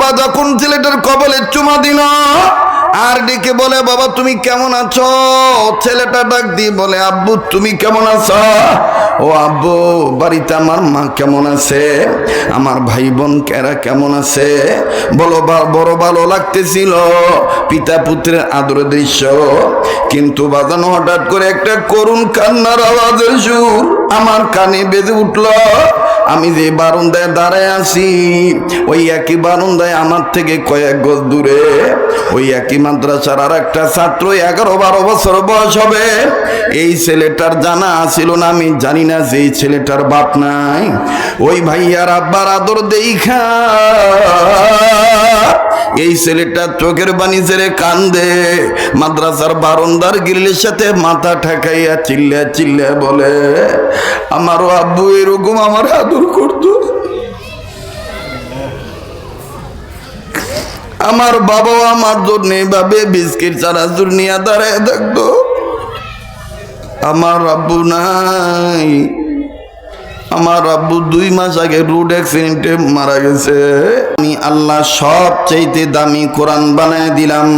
বাবা যখন ছেলেটার কপালে চুমা দিল আর ডেকে বলে বাবা তুমি কেমন আছো? ছেলেটা ডাক দিয়ে বলে আব্বু তুমি কেমন আছো? ও আব্বু বাড়িতে আমার মা কেমন আছে, আমার ভাই বোন কেরা কেমন আছে? বলো বড় ভালো লাগতেছিল পিতা পুত্রের আদরের দৃশ্য, কিন্তু বাজান হঠাৎ করে একটা করুণ কান্নার আওয়াজের সুর আমার কানে বেজে উঠল। আমি যে বারান্দায় দাঁড়ায় আছি ওই একই বারান্দায় আমার থেকে কয়েক গজ দূরে ওই একই মাদ্রাসার আর একটা ছাত্র 11-12 বছর বয়স হবে। এই ছেলেটার জানা ছিল না, আমি জানি না যে এই ছেলেটার বাপ নাই। ওই ভাইয়ার আব্বার আদর দেইখা এই ছেলেটা চোখের বাণী ছেড়ে কান্দে, মাদ্রাসার বারান্দার গ্রিলের সাথে মাথা ঠেকাইয়া চিল্লা চিল্লা বলে আমারও আব্বু এরকম আমার আদর করতো, আমার বাবাও আমার জন্য এইভাবে বিস্কিট চানাচুর নিয়ে দাঁড়ায় থাকতো, আমার আব্বু নাই। আমার আব্বু 2 মাস আগে রোড অ্যাক্সিডেন্টে মারা গেছে। আমি আল্লাহ সব চাইতে দামি কোরআন বানায় দিলাম।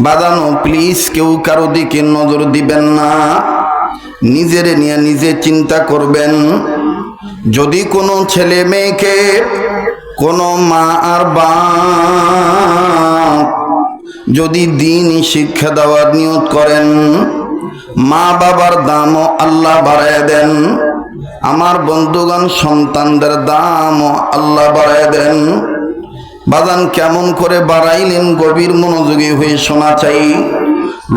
বাজানো প্লিজ কেউ কারো দিকে নজর দিবেন না, নিজের নিয়ে নিজে চিন্তা করবেন। যদি কোনো ছেলে মেয়েকে কোনো মা আর বাপ যদি দ্বীনি শিক্ষা দেওয়ার নিয়ত করেন, মা বাবার দামও আল্লাহ বাড়ায় দেন। আমার বন্ধুগণ সন্তানদের দামও আল্লাহ বাড়ায় দেন। বাজান কেমন করে বাড়াইলেন গভীর মনোযোগী হয়ে শোনা চাই,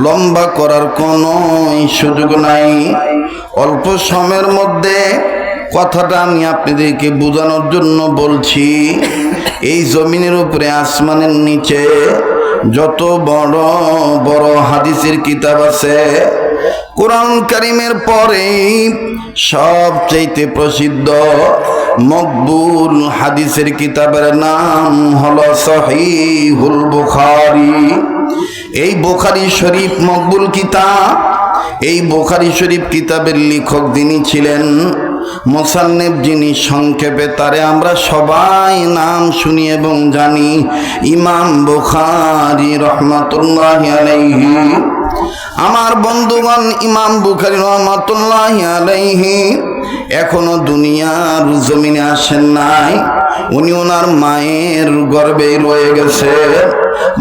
লম্বা করার কোনো সুযোগ নাই। অল্প সময়ের মধ্যে কথাটা আমি আপনাদেরকে বোঝানোর জন্য বলছি। এই জমিনের উপরে আসমানের নিচে যত বড় বড় হাদিসের কিতাব আছে, কোরআন কারীমের পরে সবচেয়ে প্রসিদ্ধ মকবুল হাদিসের কিতাবের নাম হলো সহিহুল বুখারী। এই বুখারী শরীফ মকবুল কিতাব। এই বুখারী শরীফ কিতাবের লেখক যিনি ছিলেন, মুসান্নিফ যিনি, সংক্ষেপে তারে আমরা সবাই নাম শুনি এবং জানি, ইমাম বুখারী রহমাতুল্লাহি আলাইহি। আমার বন্ধুগণ, ইমাম বুখারী রহমাতুল্লাহি আলাইহি এখনো দুনিয়ার জমিনে আসেন নাই। উনি ওনার মায়ের গর্ভে রয়ে গেছে।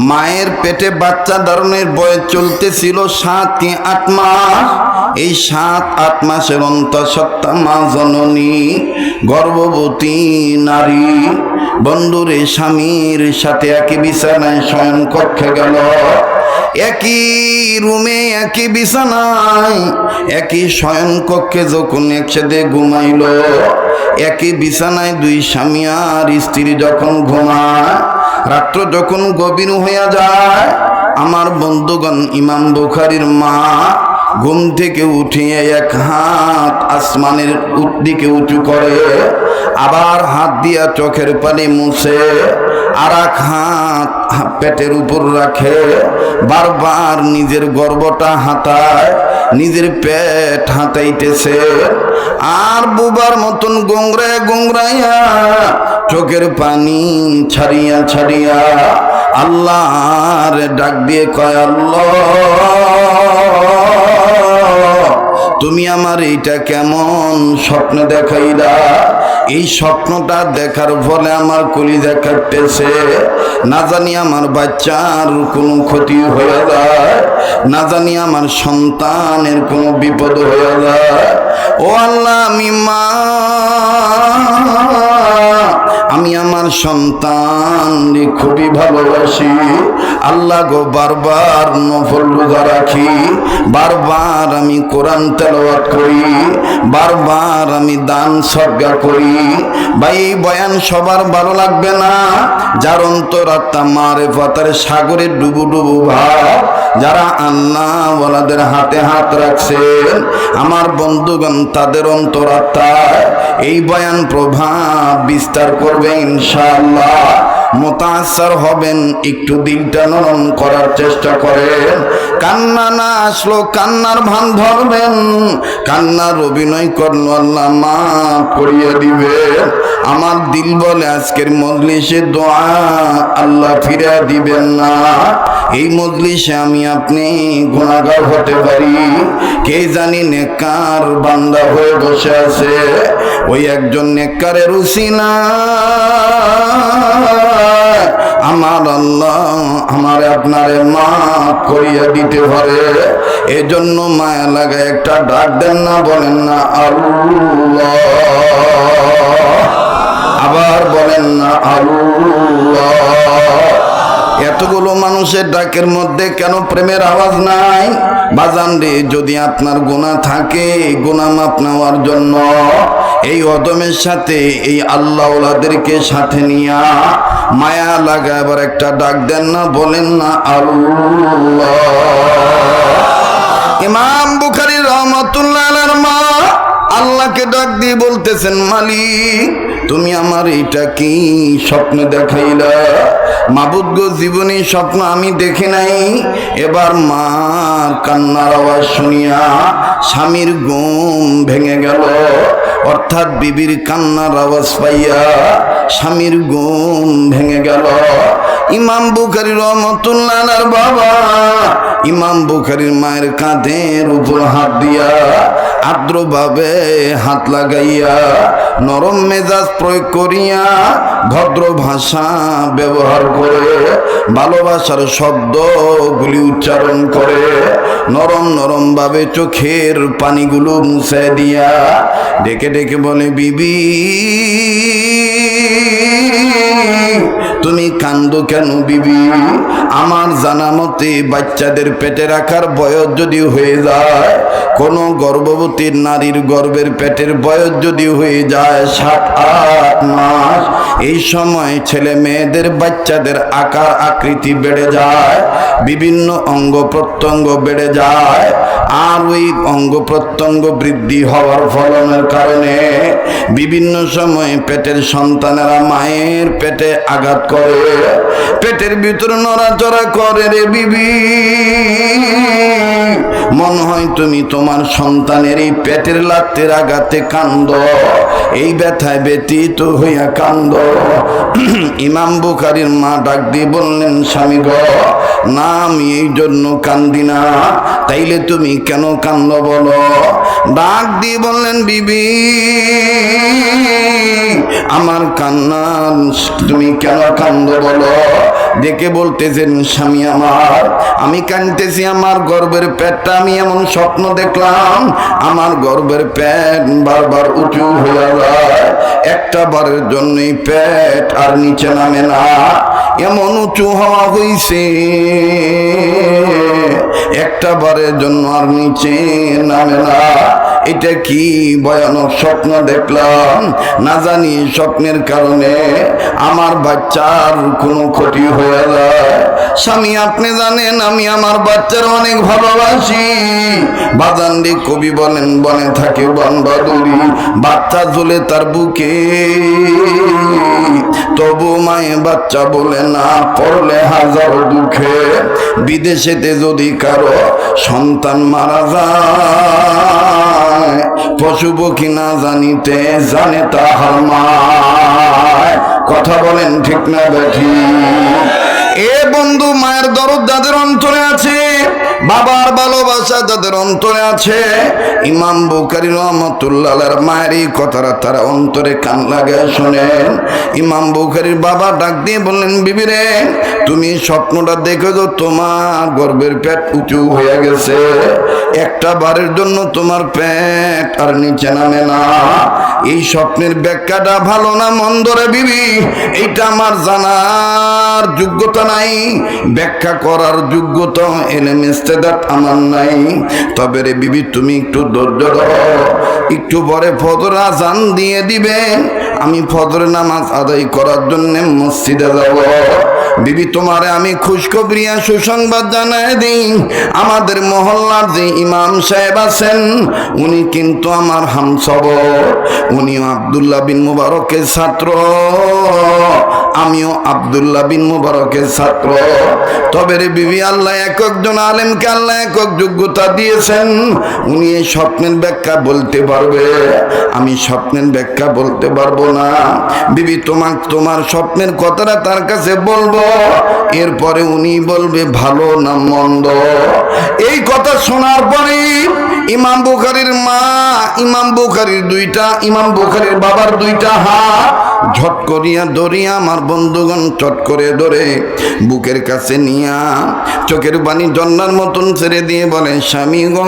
মায়ের পেটে বাচ্চা ধারণের বয়স চলতেছিল 7 কি 8 মাস। এই 7-8 মাসের অন্তঃসত্ত্বা মা জননী গর্ভবতী নারী বন্ধুরে স্বামীর সাথে একই বিছানায় শয়ন কক্ষে গেল। একই রুমে একই বিছানায় একই শয়ন কক্ষে যখন একসাথে ঘুমাইল, একই বিছানায় 2 স্বামী আর স্ত্রী যখন ঘুমায়, রাত্র যখন গভীর হইয়া যায়, আমার বন্ধুগণ ইমাম বুখারীর মা ঘুম থেকে উঠিয়ে এক হাত আসমানের দিকে উঁচু করে, আবার হাত দিয়া চোখের পানি মুছে, আর এক হাত পেটের উপর রাখে, বারবার নিজের গর্ভটা হাতায়, নিজের পেট হাতাইতেছে, আর বুবার মতন গোংরায় গোংরাইয়া চোখের পানি ছাড়িয়া ছাড়িয়া আল্লাহর ডাক দিয়ে কয়, আল্লাহ তুমি আমার এইটা কেমন স্বপ্ন দেখাইলা? এই স্বপ্নটা দেখার ফলে আমার কলিজা কাঁপতেছে, না জানি আমার বাচ্চার কোনো ক্ষতি হয়ে যায়, না জানি আমার সন্তানের কোনো বিপদ হয়ে যায়। ও আল্লাহ, আমি আমার সন্তান খুবই ভালোবাসি। আল্লাহ গো, বারবার নফল রোজা রাখি, বারবার আমি কোরআন তেলাওয়াত করি, বারবার আমি দান সদকা করি। ভাই, এই বয়ান সবার ভালো লাগবে না। যার অন্তরাত্মা মারেফাতের সাগরে ডুবু ডুবু ভাব, যারা আল্লাহ ওয়ালাদের হাতে হাত রাখছেন, আমার বন্ধুগণ, তাদের অন্তরাত্মায় এই বয়ান প্রভাব বিস্তার করবে ইনশাআল্লাহ। মুতাআসসির হবেন, একটু দিলটা নরম করার চেষ্টা করেন। কান্না না আসলো কান্নার ভান ধরবেন, কান্নার অভিনয় করলো আল্লাহ মাফ করিয়ে দিবেন। আমার দিল বলে আজকের মজলিসে দোয়া আল্লাহ ফিরে দিবেন না। এই মজলিসে আমি আপনি গুনাহগার হতে পারি, কে জানি নেককার বান্দা হয়ে বসে আছে। ওই একজন নেককারের উসিলা আমার আল্লাহ আমার আপনারে মাফ করিয়া দিতে পারে। এজন্য মায়া লাগা একটা ডাক দেন না, বলেন না আল্লাহ, আবার বলেন না আল্লাহ। এতগুলো মানুষের ডাকের মধ্যে কেন প্রেমের আওয়াজ নাই? বাজান রে, যদি আপনার গুনাহ থাকে গুনাহ মাফ নেওয়ার জন্য এই অদমের সাথে এই আল্লাহ ওয়ালাদেরকে সাথে নিয়া মায়া লাগা এবার একটা ডাক দেন না, বলেন না আল্লাহ। ইমাম বুখারী রাহমাতুল্লাহ আলাইহির মা আল্লাহকে ডাক দিয়ে বলতেছেন, মালিক তুমি আমার এটা কি স্বপ্ন দেখাইলা? মাবুদ গো, জীবনে স্বপ্ন আমি দেখি নাই। এবার মার কান্নার আওয়াজ শুনিয়া স্বামীর ঘুম ভেঙে গেল, অর্থাৎ বিবির কান্নার আওয়াজ পাইয়া স্বামীর ঘুম ভেঙে গেল। ইমাম বুখারী রাহমাতুল্লাহ আলাইহির বাবা ইমাম বুখারীর মায়ের কাঁধের উপর হাত দিয়া আর্দ্রভাবে হাত লাগাইয়া নরম মেজাজ প্রয়োগ করিয়া ভদ্র ভাষা ব্যবহার করে ভালোবাসার শব্দগুলি উচ্চারণ করে নরম নরম ভাবে চোখের পানিগুলো মুছে দিয়া ডেকে ডেকে বলে, বিবি তুমি কান্দো কেন বিবি? আমার জানা মতে বাচ্চাদের পেটে রাখার বয়স যদি হয়ে যায়, কোনো গর্ভবতী নারীর গর্ভের পেটের বয়স যদি হয়ে যায় 7-8 মাস, এই সময় ছেলে মেয়েদের বাচ্চাদের আকার আকৃতি বেড়ে যায়, বিভিন্ন অঙ্গ প্রত্যঙ্গ বেড়ে যায়। আর ওই অঙ্গ প্রত্যঙ্গ বৃদ্ধি হওয়ার ফলনের কারণে বিভিন্ন সময় পেটের সন্তানেরা মায়ের পেটে আঘাত করে, পেটের ভিতরে নড়াচড়া করে। রে বিবি, মনে হয় তুমি তোমার সন্তানের এই পেটের লাতের আঘাতে কান্দ, এই ব্যথায় ব্যতীত হইয়া কান্দ। ইমাম বুখারীর মা ডাক দিয়ে বললেন, স্বামী গো, না আমি এই জন্য কান্দি না, তাইলে তুমি কেন কান্দ বলো? ডাক দিয়ে বললেন, বিবি আমার কান্না তুমি কেন কান্দ বলো? দেখে বলতেছেন, স্বামী আমার, আমি কাঁদতেছি আমার গর্ভের পেটটা, আমি এমন স্বপ্ন দেখলাম আমার গর্ভের পেট বারবার উঁচু হয়ে যায়, একটা বারের জন্যই পেট আর নিচে নামে না, এমন উঁচু হওয়া হইছে একটা বারের জন্য আর নিচে নামে না। এটা কি ভয়ানক স্বপ্ন দেখলাম, না জানি স্বপ্নের কারণে আমার বাচ্চার কোনো ক্ষতি হয়ে যায়। স্বামী আপনি জানেন আমি আমার বাচ্চার অনেক ভালোবাসি। বাজানদি কবি বলেন, বনে থাকে বনবাদুরি, বাচ্চা ঝুলে তার বুকে, তবু মায়ে বাচ্চা বলে না, পড়লে হাজার দুঃখে। বিদেশেতে যদি কারো সন্তান মারা যায়, পশু পক্ষী না জানিতে জানে তাহার মায়। কথা বলেন ঠিক না বেঠি? এ বন্ধু, মায়ের দরদ যাদের অন্তরে আছে, বাবার ভালোবাসা যাদের অন্তরে আছে, ইমাম বুখারী রাহমাতুল্লাহ আলাইহির মায়ের এই কথাটা তারা অন্তরে কান লাগায় শোনেন। ইমাম বুখারীর বাবা ডাক দিয়ে বললেন, বিবি রে, তুমি স্বপ্নটা দেখে তো তোমার গর্ভের পেট উঁচু হয়ে গেছে, একটা বারের জন্য তোমার পেট আর নিচে নামে না। এই স্বপ্নের ব্যাখ্যাটা ভালো না মন্দ রে বিবি, এইটা আমার জানার যোগ্যতা নাই, ব্যাখ্যা করার যোগ্যতা এলেম ইস্তেদাত আমার নাই। তবে রে বিবি, তুমি একটু ধৈর্য ধরো, একটু পরে ফজর আজান দিয়ে দিবে, আমি ফজরের নামাজ আদায় করার জন্য মসজিদে যাব। বিবি, তোমারে আমি খুশখবরিয়া সুসংবাদ জানাই দিই, আমাদের মহল্লার যে ইমাম সাহেব আছেন উনি কিন্তু আমার হামসবর, উনি আব্দুল্লাহ বিন মুবারকের ছাত্র, আমিও আব্দুল্লাহ বিন মুবারকের ছাত্র। তবে রে বিবি, আল্লাহ এক একজন আলেমকে আল্লাহ একক যোগ্যতা দিয়েছেন। উনি এই স্বপ্নের ব্যাখ্যা বলতে পারবে, আমি স্বপ্নের ব্যাখ্যা বলতে পারবো না। বিবি, তোমার স্বপ্নের কথাটা তার কাছে বলবো, এরপরে উনি বলবে ভালো না মন্দ। এই কথা শোনার পরে ইমাম বুখারীর মা, ইমাম বুখারীর বাবার দুইটা হাত ঝট করিয়া ধরিয়া আমার বন্ধুগণ চট করে ধরে বুকের কাছে নিয়া চোখের পানি জন্নার মতন ছেড়ে দিয়ে বলে, স্বামী গো,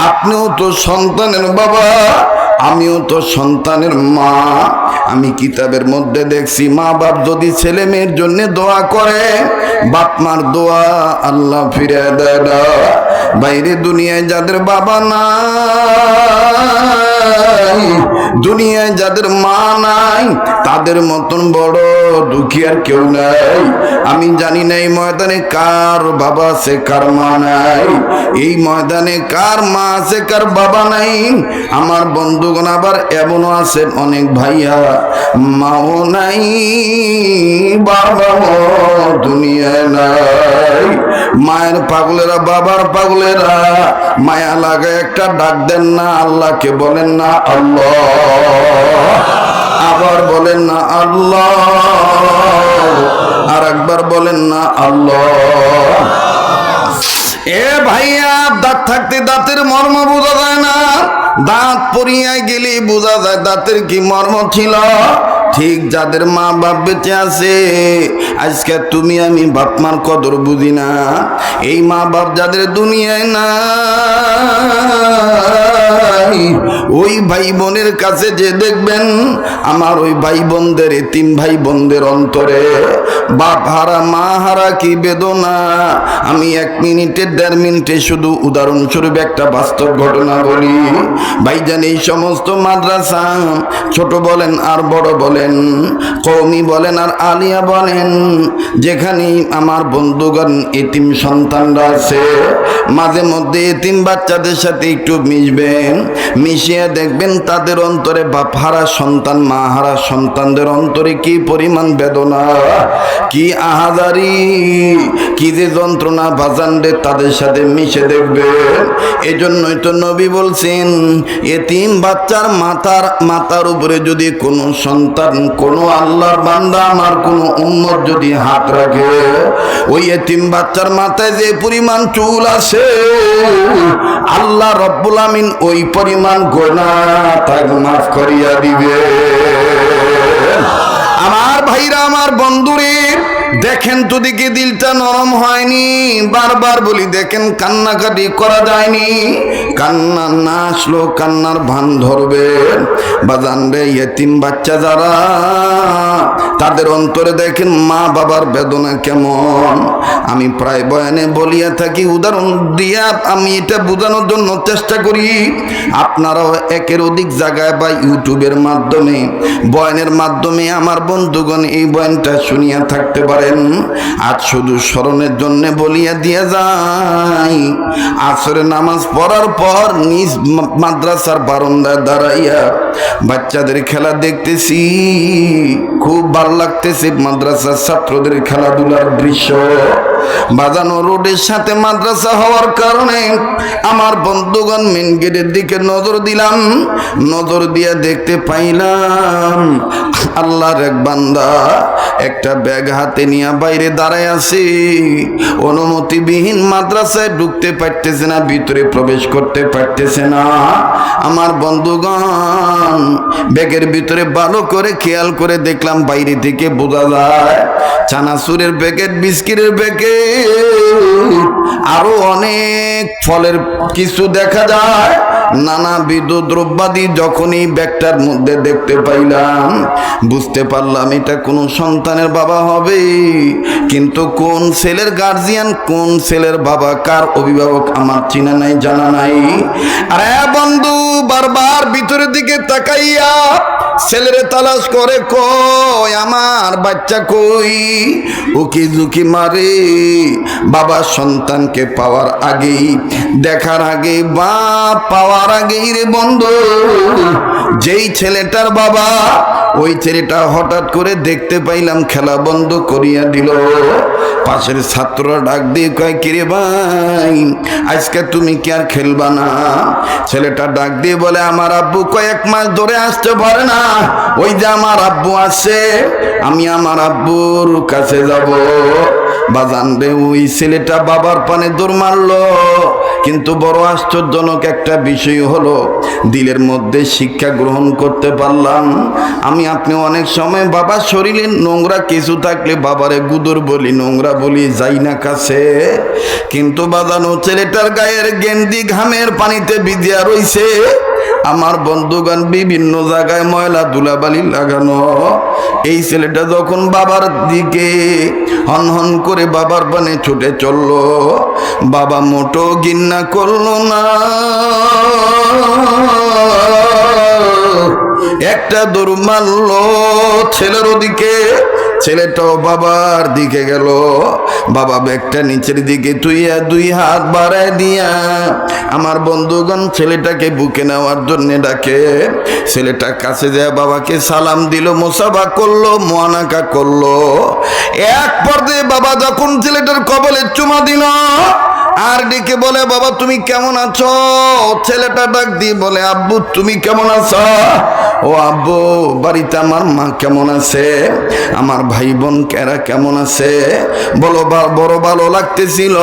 আপনিও তো সন্তানের বাবা, আমিও তো সন্তানের মা। আমি কিতাবের মধ্যে দেখছি, মা বাপ যদি ছেলে মেয়ের জন্য দোয়া করে, বাপ মার দোয়া আল্লাহ ফিরে দেয় না। বাইরে দুনিয়ায় যাদের বাবা নাই, দুনিয়ায় যাদের মা নাই, তাদের মতন বড় দুঃখী আর কেউ নাই। আমি জানি না এই ময়দানে কার বাবা আছে কার মা নাই, এই ময়দানে কার মা আছে কার বাবা নাই। আমার বন্ধুগণ আবার এমনও আছে অনেক ভাইয়া মাও নাই বাবাও দুনিয়ায় নাই। মায়ের পাগলেরা, বাবার পাগলেরা মায়া লাগে একটা ডাক দেন না আল্লাহকে, বলেন না আল্লাহ, আবার বলেন না আল্লাহ, আর একবার বলেন না আল্লাহ। এ ভাইয়া, দাঁত থাকতে দাঁতের মর্ম বোঝা যায় না, দাঁত পড়িয়া গেলে বোঝা যায় দাঁতের কি মর্ম ছিল। ঠিক যাদের মা বাপ বেঁচে আছে, আজকে তুমি আমি বাপ মার কদর বুঝি না। এই মা বাপ যাদের দুনিয়ায় না, ওই ভাই বোনের কাছে যে দেখবেন, আমার ওই ভাই বোনদের, এতিম ভাই বোনদের অন্তরে বাপ হারা মা হারা কি বেদনা। আমি 1 মিনিটে 1.5 মিনিটে শুধু উদাহরণস্বরূপ একটা বাস্তব ঘটনা বলি। ভাইজান, এই সমস্ত মাদ্রাসা, ছোট বলেন আর বড় বলেন, কওমি বলেন আর আলিয়া বলেন, যেখানে আমার বন্ধুগণ এতিম সন্তানরা আছে, মাঝে মধ্যে এতিম বাচ্চাদের সাথে একটু মিশবেন, মিশিয়ে দেখবেন তাদের অন্তরে বাপ হারা সন্তান, মা হারা সন্তানদের অন্তরে কি পরিমাণ বেদনা, কি আহাজারি, কি যে যন্ত্রণা বাজানরে তাদের সাথে মিশে দেখবেন। এজন্যই তো নবী বলছেন, এতিম বাচ্চার মাথার উপরে যদি কোনো সন্তান, কোনো আল্লাহর বান্দা, আমার কোনো উম্মত যদি হাত রাখে, ওই এতিম বাচ্চার মাথায় যে পরিমাণ চুল আছে, আল্লাহ রব্বুল আমিন ওই পরিমাণ গুনাহ তাকে মাফ করিয়া দিবে। আমার ভাইরা, আমার বন্ধুরে, দেখেন তো দিকে দিলটা নরম হয়নি। বারবার বলি, দেখেন কান্নাকাটি করা যায়নি। কান্না না আসলো কান্নার ভান ধরবে। বাজান রে, এতিম বাচ্চা যারা, তাদের অন্তরে দেখেন মা বাবার বেদনা কেমন। আমি প্রায় বয়ানে বলিয়া থাকি, উদাহরণ দিয়া আমি এটা বোঝানোর জন্য চেষ্টা করি। আপনারাও একের অধিক জায়গায় বা ইউটিউবের মাধ্যমে, বয়ানের মাধ্যমে আমার বন্ধুগণ এই বয়ানটা শুনিয়া থাকতে পারেন। আজ শুধু স্মরণের জন্য বলিয়া দিয়া যায়, আসরে নামাজ পড়ার পর নিজ মাদ্রাসার বারান্দায় দাঁড়াইয়া বাচ্চাদের খেলা দেখতেছি, খুব ভালো লাগতেছে মাদ্রাসার ছাত্রদের খেলাধুলার দৃশ্য। বাজানো রোডের সাথে মাদ্রাসা হওয়ার কারণে আমার বন্ধুগণ মেন গেটের দিকে নজর দিলাম, নজর দিয়ে দেখতে পাইলাম আল্লাহর এক বান্দা একটা ব্যাগ হাতে নিয়ে বাইরে দাঁড়ায় আছে। অনুমতিবিহীন মাদ্রাসায় ঢুকতে পারতেছে না, ভিতরে প্রবেশ করতে পারতেছে না। আমার বন্ধুগণ, ব্যাগের ভিতরে ভালো করে খেয়াল করে দেখলাম, বাইরে থেকে বোঝা যায় চানাচুরের প্যাকেট, বিস্কিটের প্যাকেট, আরো অনেক ফলের কিছু দেখা যায়, নানাবিধ দ্রব্যাদি। যখন এই ব্যাগটার মধ্যে দেখতে পাইলাম, বুঝতে পারলাম এটা কোন সন্তানের বাবা হবে, কিন্তু কোন ছেলের গার্জিয়ান, কোন ছেলের বাবা, কার অভিভাবক আমার চিনা নাই, জানা নাই। আরে বন্ধু, বারবার ভিতরের দিকে তাকাইয়া ছেলেরে তালাশ করে, কই আমার বাচ্চা কই, উকি ঝুঁকি মারে। বাবা সন্তানকে পাওয়ার আগেই, দেখার আগে, বাপ পাওয়ার আগেই রে বন্ধু, যেই ছেলেটার বাবা, ওই ছেলেটা হঠাৎ করে দেখতে পাইলাম খেলা বন্ধ করিয়া দিল। পাশের ছাত্ররা ডাক দিয়ে কয়, কিরে ভাই, আজকে তুমি কি আর খেলবা না? ছেলেটা ডাক দিয়ে বলে, আমার আব্বু কয়েক মাস ধরে আসতে পারে না, ওই যে আমার আব্বু আছে, আমি আমার আব্বুর কাছে যাব। বাজান রে, ওই ছেলেটা বাবার পানে দৌড় মারলো। কিন্তু বড় আশ্চর্যজনক একটা বিষয় হলো, দিলের মধ্যে শিক্ষা গ্রহণ করতে পারলাম। আমি আপনি অনেক সময় বাবার শরীরে নোংরা কিছু থাকলে বাবারে গুদর বলি, নোংরা বলি, যাই না কাছে। কিন্তু বাজানো ছেলেটার গায়ের গেন্দি ঘামের পানিতে ভিজিয়া রইছে। আমার বন্ধুগণ, বিভিন্ন জায়গায় ময়লা ধুলাবালি লাগানো। এই ছেলেটা যখন বাবার দিকে হন হন করে বাবার পানে ছুটে চললো, বাবা মোটো ঘৃণা করলো না, একটা দৌড় মারলো ছেলের ওদিকে। ছেলেটাও বাবার দিকে গেল। বাবা ব্যাগটা নিচের দিকে তুইয়া দুই হাত বাড়ায় দিয়া আমার বন্ধুগণ ছেলেটাকে বুকে নেওয়ার জন্য ডাকে। ছেলেটা কাছে যায়, বাবাকে সালাম দিল, মোসাফা করলো, মোয়ানাকা করলো। এক পর্যায়ে বাবা যখন ছেলেটার কবলে চুমা দিল, আর ডেকে বলে, বাবা তুমি কেমন আছো? ছেলেটা ডাক দিয়ে বলে, আব্বু তুমি কেমন আছো? ও আব্বু, বাড়িতে আমার মা কেমন আছে, আমার ভাই বোন কেরা কেমন আছে? বলো, বড় ভালো লাগতেছিল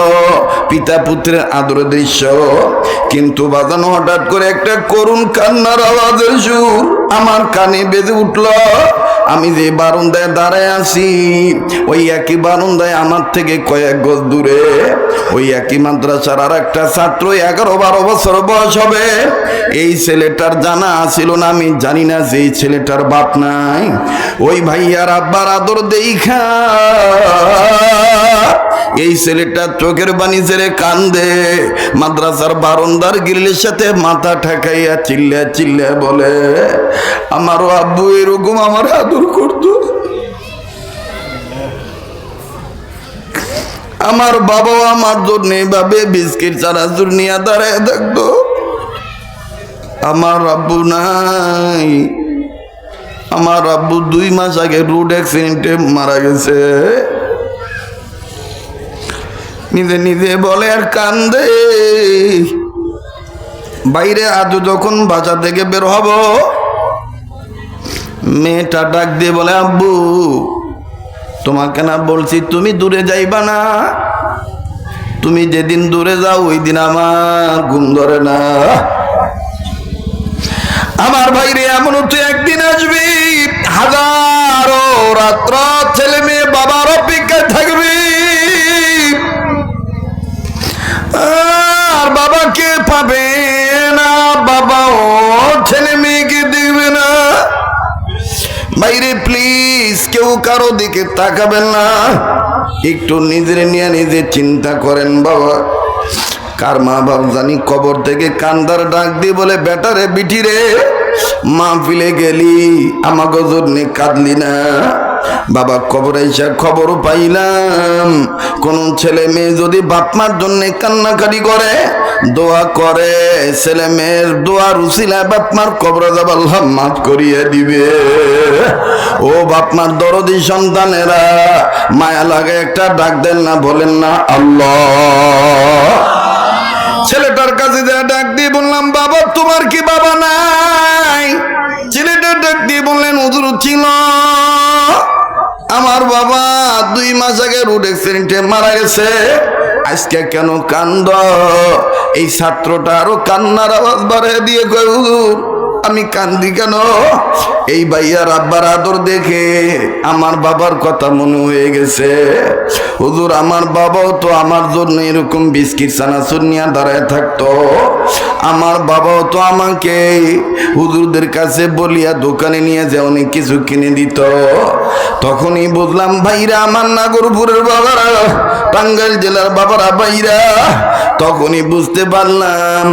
পিতা পুত্রের আদরের দৃশ্য। কিন্তু বাজানো হঠাৎ করে একটা করুণ কান্নার আওয়াজের সুর আমার কানে বেজে উঠল। আমি যে বারান্দায় দাঁড়ায় আছি, ওই একই বারান্দায় আমার থেকে কয়েক গজ দূরে ওই একই মাদ্রাসার আর একটা ছাত্র, 11-12 বছর বয়স হবে। এই ছেলেটার জানা ছিল না, আমি জানি না যে এই ছেলেটার বাপ নাই। ওই ভাইয়ার আব্বার আদর দেইখা এই ছেলেটা চোখের পানি ছেড়ে কান্দে, মাদ্রাসার বারান্দার গ্রিলের সাথে মাথা ঠেকাইয়া চিল্লা চিল্লা বলে, আমারও আব্বু এরকম আমার আদর করতো, আমার বাবাও আমার জন্য এভাবে বিস্কিট চারা নিয়ে দাঁড়ায় থাকতো। আমার আব্বু নাই, আমার আব্বু 2 মাস আগে রোড অ্যাক্সিডেন্টে মারা গেছে। নিজে নিজে বলে আর কান্দে। বাইরে আজও যখন বাসা থেকে বের হব, মেয়েটা ডাক দিয়ে বলে, আব্বু তোমাকে না বলছি তুমি দূরে যাইবা না, তুমি যেদিন দূরে যাও ওই দিন আমার ঘুম ধরে না। আমার ভাইরে, এমন তো একদিন আসবি, হাজারো রাত্র ছেলে মেয়ে বাবার অপেক্ষায় থাকবি, আর বাবাকে পাবে না, বাবাও ছেলে মেয়েকে দেখবে না। বাইরে প্লিজ কেউ কারো দিকে তাকাবেন না, একটু নিজের নিয়ে নিজে চিন্তা করেন। বাবা কার মা বাপ জানি কবর থেকে কান্দার ডাক দিয়ে বলে, বেটারে বিটিরে মাহফিলে গেলি আমাকে জন্য কাঁদলি না? বাবা কবর আইসা খবর পাইলাম, কোন ছেলে মেয়ে যদি বাপ মার জন্য কান্নাকাটি করে, দোয়া করে, ছেলে মেয়ের দোয়ার উসিলায় বাপ মার কবরে যাব আল্লাহ মাফ করিয়ে দিবে। ও বাপ মার দরদি সন্তানেরা, মায়া লাগে একটা ডাক দেন না, বলেন না আল্লাহ। ছেলেটার কাছে ডাক দিয়ে বললাম, বাবা তোমার কি বাবা নাই? ছেলেটা ডাক দিয়ে বললেন, হুজুর ছিল, আমার বাবা 2 মাস আগে রোড অ্যাক্সিডেন্টে মারা গেছে। আজকে কেন কান্দ? এই ছাত্রটা আরো কান্নার আওয়াজ বাড়িয়ে দিয়ে কয়, হুজুর আমি কান্দি কেন? এই ভাইয়ার আব্বার আদর দেখে আমার বাবার কথা মনে হয়ে গেছে। হুজুর আমার বাবাও তো আমার জন্য এরকম বিস্কিট চানাচুর নিয়ে দাঁড়ায় থাকতো, আমার বাবাও তো আমাকে হুজুরদের কাছে বলিয়া দোকানে নিয়ে যে অনেক কিছু কিনে দিত। তখনই বুঝলাম ভাইরা আমার নাগরপুরের বাবারা, টাঙ্গাইল জেলার বাবারা ভাইরা, তখনই বুঝতে পারলাম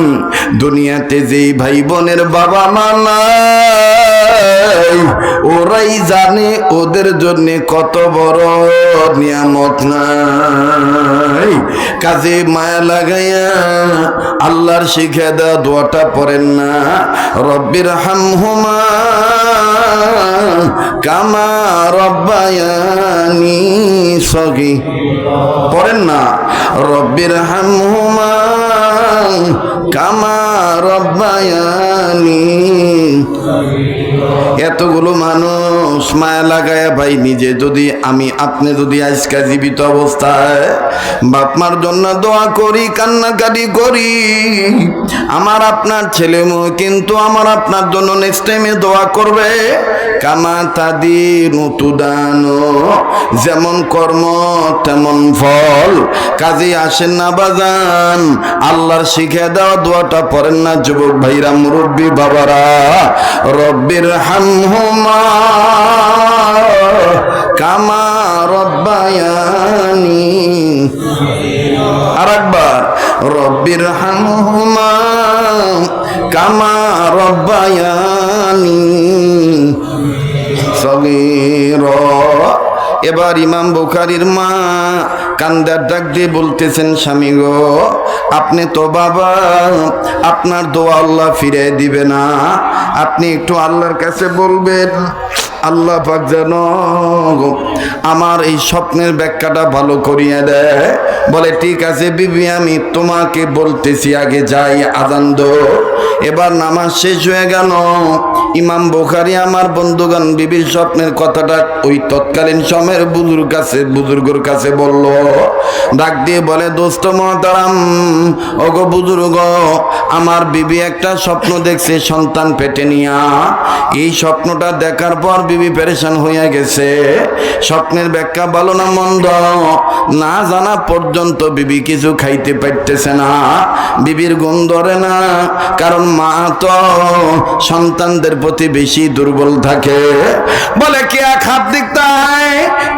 দুনিয়াতে যেই ভাই বোনের বাবা মা নাই, ওরাই জানে ওদের জন্য কত বড় নিয়ামত নাই। কাজে মায়া লাগাইয়া আল্লাহর শিখে দেওয়া দোয়াটা পড়েন না, রব্বির হামহুমা কামা রব্বায়ানি সগীরা। পড়েন না, রব্বির হামহুমা কামা রব্বায়ানি। এতগুলো মানুষ মায়া লাগায় ভাই, নিজে যদি আপনি যদি আজকে জীবিত অবস্থায় বাপ মার জন্য দোয়া করি, কান্নাকাটি করি, আমার আপনার ছেলে মেয়ে কিন্তু আমার আপনার জন্য নেক্সট টাইমে দোয়া করবে। কামা তাদিনু তুদানো, যেমন কর্ম তেমন ফল। কাজে আসেন না বাজান, আল্লাহর শিখে দেওয়া দোয়াটা পড়েন না যুবক ভাইরা, মুরব্বী বাবারা, রব্বির হামহুমা কামা রব্বায়ানি। আরেকবার, রব্বির হামহুমা কামা রব্বায়ানি সগীরা। এবার ইমাম বুখারীর মা কান্দার ডাক দিয়ে বলতেছেন, স্বামী গো, আপনি তো বাবা, আপনার দোয়া আল্লাহ ফিরে দিবে না, আপনি একটু আল্লাহর কাছে বলবেন, আল্লাহ পাক যেন আমার এই স্বপ্নের ব্যাখ্যাটা ভালো করিয়ে দেয়। বলে ঠিক আছে বিবি, আমি তোমাকে বলতেছি, আগে যাই আযান দো। এবার নামাজ শেষ হয়ে গেল। ইমাম বুখারী আমার বন্ধুগণ বিবির স্বপ্নের কথাটা ওই তৎকালীন সময়ের বুজুর্গর কাছে বলল। ডাক দিয়ে বলে, দোস্ত মহতারাম, ওগো বুজুর্গ, আমার বিবি একটা স্বপ্ন দেখছে সন্তান পেটে নিয়া। এই স্বপ্নটা দেখার পর বিবি পেরেশান হয়ে গেছে। স্বপ্নের ব্যাখ্যা ভালো না মন্দ না জানা পর্যন্ত বিবি কিছু খাইতে পারতেছে না, বিবির গুণ ধরে না, কারণ মা তো সন্তানদের প্রতি বেশি দুর্বল থাকে। বলে কে খাপ দেখতে হয়,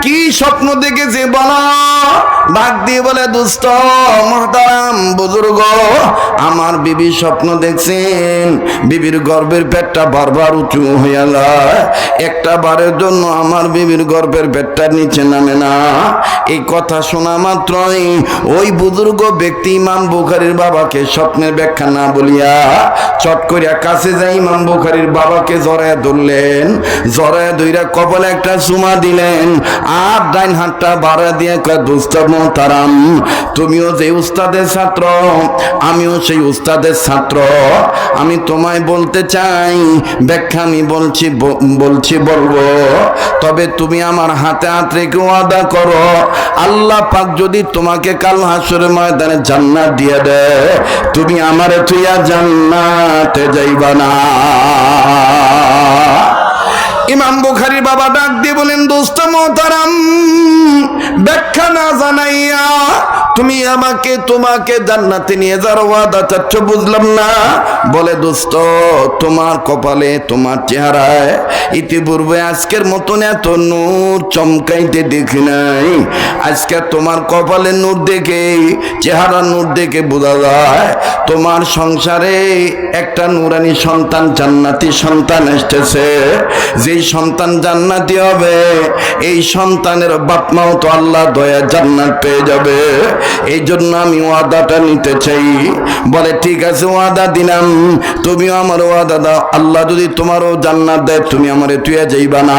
কি স্বপ্ন দেখেছে বলো। ডাক দিয়ে বলে, দুস্থ মহতারাম বুজুর্গ, আমার বিবি স্বপ্ন দেখছেন, বিবির গর্ভের পেটটা বারবার উঁচু হয়ে যায়, একটা বারের জন্য আমার বিবির গর্ভের পেটটা নিচে নামে না। এই কথা শোনা মাত্রই ওই বুজুর্গ ব্যক্তি ইমাম বুখারীর বাবাকে স্বপ্নের ব্যাখ্যা না বলিয়া চট করিয়া কাছে যাই ইমাম বুখারীর বাবাকে জড়ায় ধরলেন, জড়ায় ধইরা কপালে একটা চুমা দিলেন, আর ডাইন হাতটা বাড়া দিয়ে কয়, দোস্ত মোহতারাম, তুমিও যে উস্তাদের ছাত্র, আমিও সেই উস্তাদের ছাত্র, আমি তোমায় বলতে চাই, ব্যাখ্যা আমি বলবো, তবে তুমি আমার হাতে হাত রেখে ওয়াদা করো, আল্লাহ পাক যদি তোমাকে কাল হাসরের ময়দানে জান্নাত দিয়ে দেয়, তুমি আমারে তুইয়া জান্নাতে যাইবা না। ইমাম বুখারীর বাবা ডাক দিয়ে বলেন, দোস্ত মোহতারাম, ব্যাখ্যা না জানাইয়া তুমি তোমাকে জান্নাতে নিয়ে যাওয়ার ওয়াদা চাচ্ছ, বুঝলাম না। বলে, দোস্ত, তোমার কপালে, তোমার চেহারায় ইতিপূর্বে আজকের মতন এত নূর চমকাইতে দেখি নাই। আজকে তোমার কপালে নূর দেখে, চেহারা নূর দেখে বোঝা যায় তোমার সংসারে একটা নূরানি সন্তান, জান্নাতি সন্তান এসেছে। যেই সন্তান জান্নাতি হবে, এই সন্তানের বাপ মাও তো আল্লাহ দয়া জান্নাত পেয়ে যাবে। এই জন্য আমি ওয়াদাটা নিতে চাই। বলে, ঠিক আছে, ওয়াদা দিলাম, তুমিও আমার ওয়াদা দাও, আল্লাহ যদি তোমারও জান্নাত দেয়, তুমি আমারে তুইয়া যাইবা না।